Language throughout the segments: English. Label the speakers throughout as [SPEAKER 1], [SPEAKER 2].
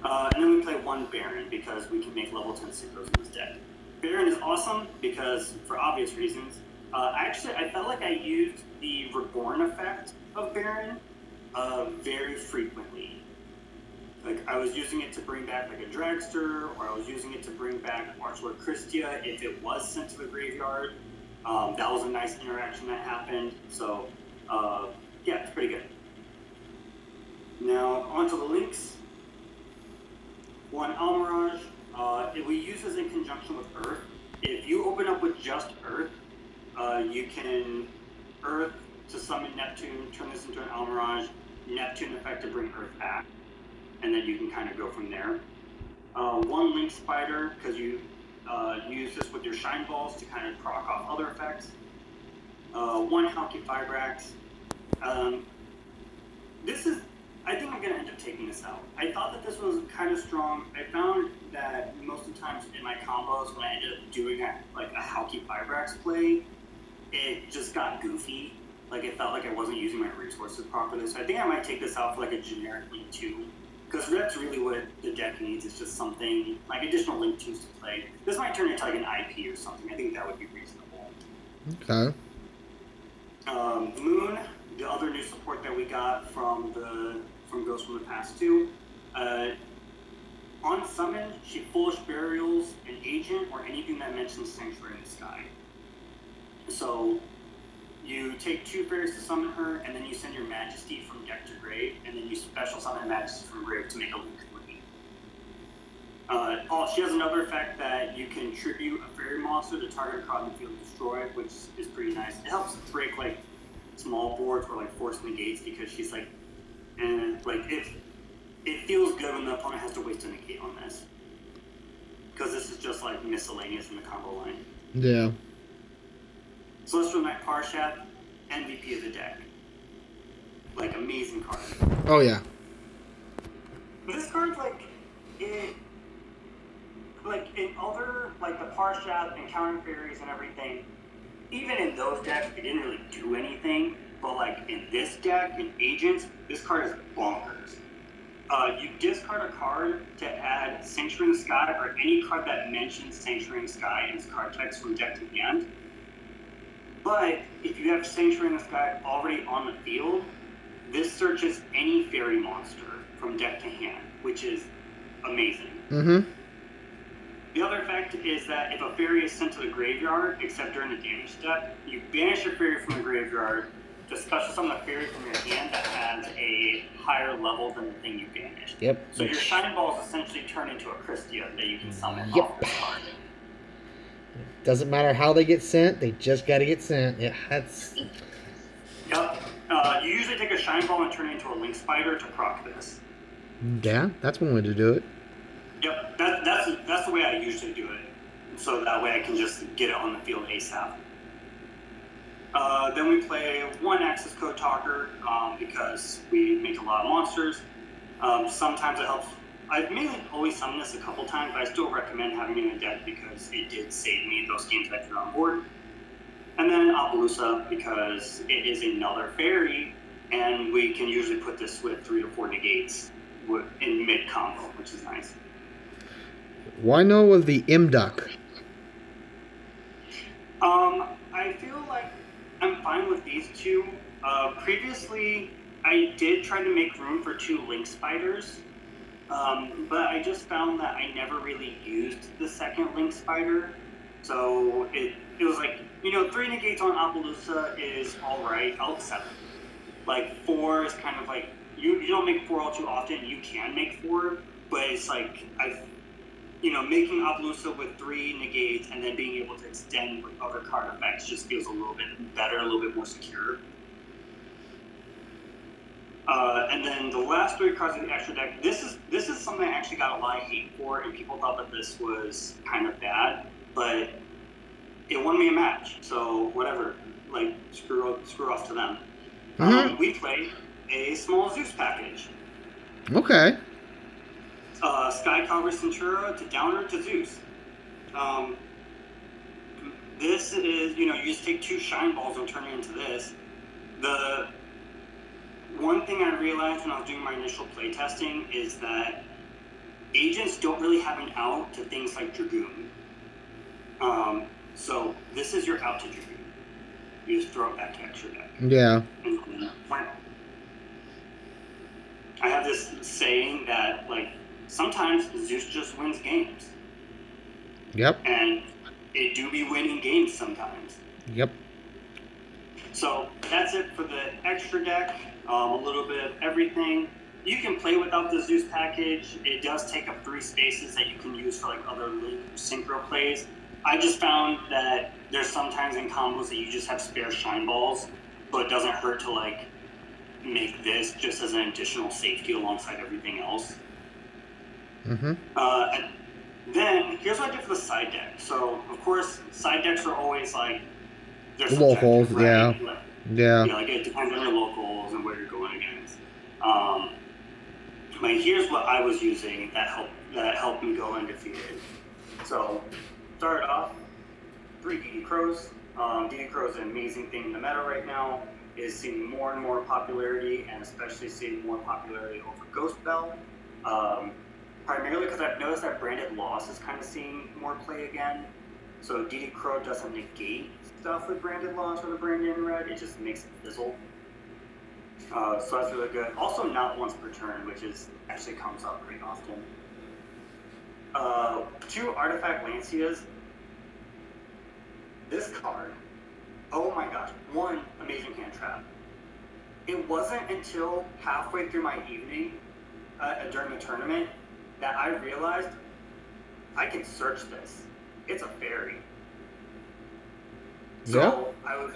[SPEAKER 1] And then we play one Baron because we can make level 10 synchros in this deck. Baron is awesome because, for obvious reasons, I felt like I used the Reborn effect of Baron very frequently. Like, I was using it to bring back like a Dragster, or I was using it to bring back Archlord Christia if it was sent to the graveyard. That was a nice interaction that happened. So, yeah, it's pretty good. Now, onto the links. One Almirage, we use this in conjunction with Earth. If you open up with just Earth, you can Earth to summon Neptune, turn this into an Almirage, Neptune effect to bring Earth back, and then you can kind of go from there. One Link Spider, because you use this with your Shine Balls to kind of proc off other effects. One Halki Fibrax. I think I'm going to end up taking this out. I thought that this was kind of strong. I found that most of the times in my combos, when I ended up doing a Halki Fibrax play, it just got goofy. Like, it felt like I wasn't using my resources properly. So I think I might take this out for like a generic Link 2. Because that's really what the deck needs, is just something, like additional Link 2s to play. This might turn into like an IP or something. I think that would be reasonable.
[SPEAKER 2] Okay.
[SPEAKER 1] Moon, the other new support that we got from Ghost from the Past 2. On summon, she Foolish Burials an agent or anything that mentions Sanctuary in the Sky. So you take 2 fairies to summon her, and then you send your Majesty from deck to grave, and then you special summon Majesty from grave to make a Link 3. She has another effect that you can tribute a fairy monster to target card in the field and destroy, which is pretty nice. It helps break like small boards or like force negates, because she's like, it feels good when the opponent has to waste a negate on this, because this is just like miscellaneous in the combo line.
[SPEAKER 2] Yeah.
[SPEAKER 1] Celestial Knight Parshat, MVP of the deck. Like, amazing card.
[SPEAKER 2] Oh yeah.
[SPEAKER 1] This card, in other, like the Parshat and Counter Fairies and everything, even in those decks, it didn't really do anything. But like in this deck, in Agents, this card is bonkers. You discard a card to add Sanctuary in the Sky, or any card that mentions Sanctuary in the Sky in its card text from deck to hand. But if you have Sanctuary in the Sky already on the field, this searches any fairy monster from deck to hand, which is amazing.
[SPEAKER 2] Mm-hmm.
[SPEAKER 1] The other effect is that if a fairy is sent to the graveyard, except during the damage step, you banish a fairy from the graveyard to special summon a fairy from your hand that has a higher level than the thing you banished.
[SPEAKER 2] Yep.
[SPEAKER 1] So your Shine Balls essentially turn into a Christia that you can summon
[SPEAKER 2] Yep.
[SPEAKER 1] off this card.
[SPEAKER 2] Doesn't matter how they get sent, they just gotta get sent. Yeah, that's...
[SPEAKER 1] Yep. You usually take a Shine Ball and turn it into a Link Spider to proc this.
[SPEAKER 2] Yeah, that's one way to do it.
[SPEAKER 1] Yep, that's the way I usually do it. So that way I can just get it on the field ASAP. Then we play one Access Code Talker because we make a lot of monsters. Sometimes it helps. I've mainly always summoned this a couple times, but I still recommend having it in the deck because it did save me those games that drew on board. And then Appaloosa, because it is another fairy, and we can usually put this with 3 to 4 negates in mid combo, which is nice.
[SPEAKER 2] Why no of the Imduck?
[SPEAKER 1] I feel like I'm fine with these two. Previously, I did try to make room for 2 Link Spiders, but I just found that I never really used the second Link Spider. So it was like, 3 negates on Appaloosa is alright, I'll accept it. Like, 4 is kind of like, you don't make 4 all too often, you can make 4, but it's like, making Appaloosa with 3 negates and then being able to extend with other card effects just feels a little bit better, a little bit more secure. And then the last 3 cards in the extra deck, this is something I actually got a lot of hate for, and people thought that this was kind of bad, but it won me a match, so whatever. Like, screw off to them.
[SPEAKER 2] Mm-hmm.
[SPEAKER 1] We played a small Zeus package.
[SPEAKER 2] Okay.
[SPEAKER 1] Skycalver Centura to Downer to Zeus. This is, you just take 2 Shine Balls and turn it into this. The one thing I realized when I was doing my initial playtesting is that agents don't really have an out to things like Dragoon. So this is your out to Dragoon. You just throw it back to extra deck.
[SPEAKER 2] Yeah.
[SPEAKER 1] And I have this saying that, like, sometimes Zeus just wins games.
[SPEAKER 2] Yep.
[SPEAKER 1] And it do be winning games sometimes.
[SPEAKER 2] Yep.
[SPEAKER 1] So that's it for the extra deck. A little bit of everything. You can play without the Zeus package. It does take up 3 spaces that you can use for like other synchro plays. I just found that there's sometimes in combos that you just have spare shine balls, so it doesn't hurt to like make this just as an additional safety alongside everything else.
[SPEAKER 2] Mm-hmm.
[SPEAKER 1] And then here's what I did for the side deck. So of course, side decks are always like they're
[SPEAKER 2] Locals,
[SPEAKER 1] right?
[SPEAKER 2] yeah.
[SPEAKER 1] Like,
[SPEAKER 2] Yeah.
[SPEAKER 1] Like it depends on your locals and where you're going against. But here's what I was using that helped me go undefeated. So started off 3 DD Crows. DD Crow is an amazing thing in the meta right now. Is seeing more and more popularity, and especially seeing more popularity over Ghost Bell. Primarily because I've noticed that Branded Loss is kind of seeing more play again. So DD Crow doesn't negate stuff with Branded Loss or the Branded Red, it just makes it fizzle. So that's really good. Also not once per turn, which is actually comes up pretty often. 2 Artifact Lancias. This card, oh my gosh, 1 amazing hand trap. It wasn't until halfway through my evening during the tournament that I realized I can search this. It's a fairy. So I was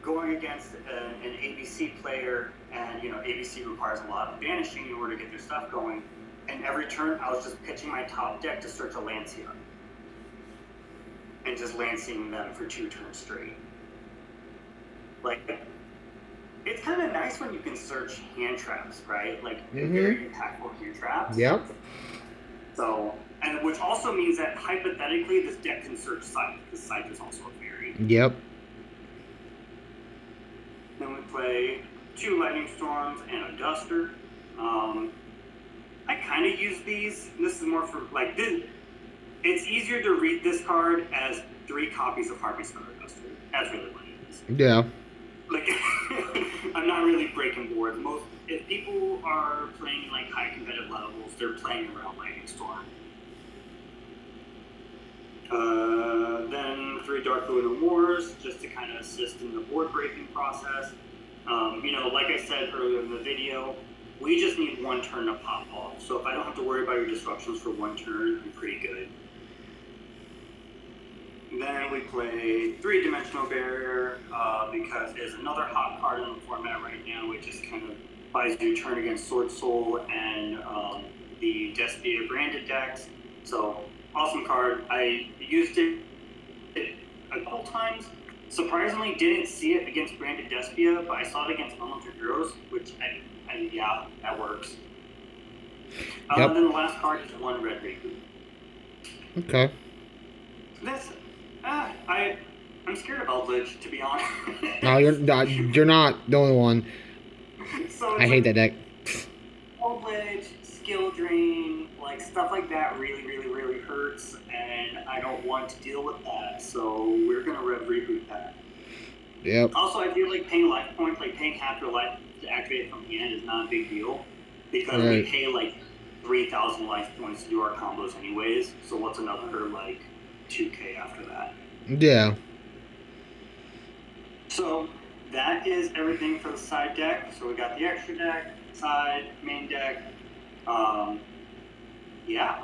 [SPEAKER 1] going against an ABC player, and ABC requires a lot of banishing in order to get their stuff going. And every turn, I was just pitching my top deck to search a Lancia, and just lancing them for 2 turns straight. Like, it's kind of nice when you can search hand traps, right? Like very impactful hand traps.
[SPEAKER 2] Yep.
[SPEAKER 1] So, and which also means that hypothetically, this deck can search Scythe, because Scythe is also a fairy.
[SPEAKER 2] Yep.
[SPEAKER 1] Then we play 2 Lightning Storms and a Duster. I kind of use these. This is more for like this. It's easier to read this card as 3 copies of Harvey Summer Duster. That's really what it is.
[SPEAKER 2] Yeah.
[SPEAKER 1] Like, I'm not really breaking boards. If people are playing like high competitive levels, they're playing around Lightning Storm. Then 3 Dark Lunar Wars, just to kind of assist in the board breaking process. Like I said earlier in the video, we just need 1 turn to pop off. So if I don't have to worry about your disruptions for 1 turn, I'm pretty good. Then we play 3-Dimensional Barrier, because it is another hot card in the format right now. It just kind of buys you a turn against Sword Soul and the Despia branded decks. So, awesome card. I used it a couple times. Surprisingly, didn't see it against branded Despia, but I saw it against Unlimited Heroes, which, yeah, that works.
[SPEAKER 2] Yep.
[SPEAKER 1] Then the last card is 1 Red Reboot.
[SPEAKER 2] Okay.
[SPEAKER 1] This, I'm scared of Eldritch, to be honest.
[SPEAKER 2] No, you're not the only one.
[SPEAKER 1] So
[SPEAKER 2] I hate that deck.
[SPEAKER 1] Eldritch, Skill Drain, like stuff like that really, really, really hurts, and I don't want to deal with that. So we're gonna Red Reboot that.
[SPEAKER 2] Yep.
[SPEAKER 1] Also, I feel like paying life points, like paying half your life to activate it from hand, is not a big deal because we pay like 3,000 life points to do our combos anyways. So what's another like 2K after that?
[SPEAKER 2] Yeah.
[SPEAKER 1] So that is everything for the side deck. So we got the extra deck, side, main deck. Yeah.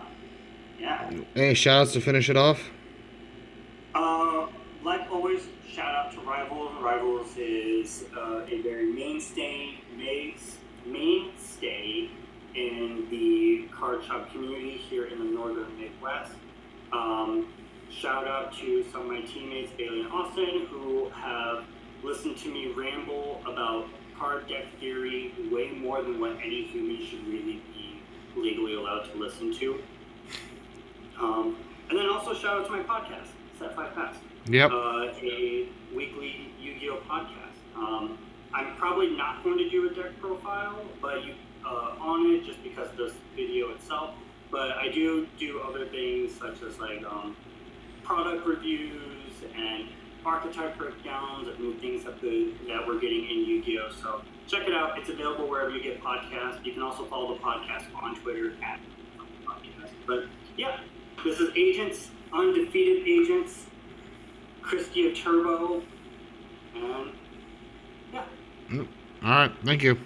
[SPEAKER 2] Any shout outs to finish it off?
[SPEAKER 1] Like always, shout out to Rivals. Rivals is a very mainstay in the card shop community here in the northern Midwest. Shout out to some of my teammates, Bailey and Austin, who have listened to me ramble about card deck theory way more than what any human should really be legally allowed to listen to. And then also shout out to my podcast, Set 5 Pass.
[SPEAKER 2] Yep.
[SPEAKER 1] A weekly Yu-Gi-Oh podcast. I'm probably not going to do a deck profile, but on it just because of this video itself. but I do other things such as like product reviews and archetype breakdowns and things that we're getting in Yu-Gi-Oh. So check it out. It's available wherever you get podcasts. You can also follow the podcast on Twitter at podcast. But yeah, this is Agents, Undefeated Agents, Christia Turbo, and yeah.
[SPEAKER 3] All right, thank you.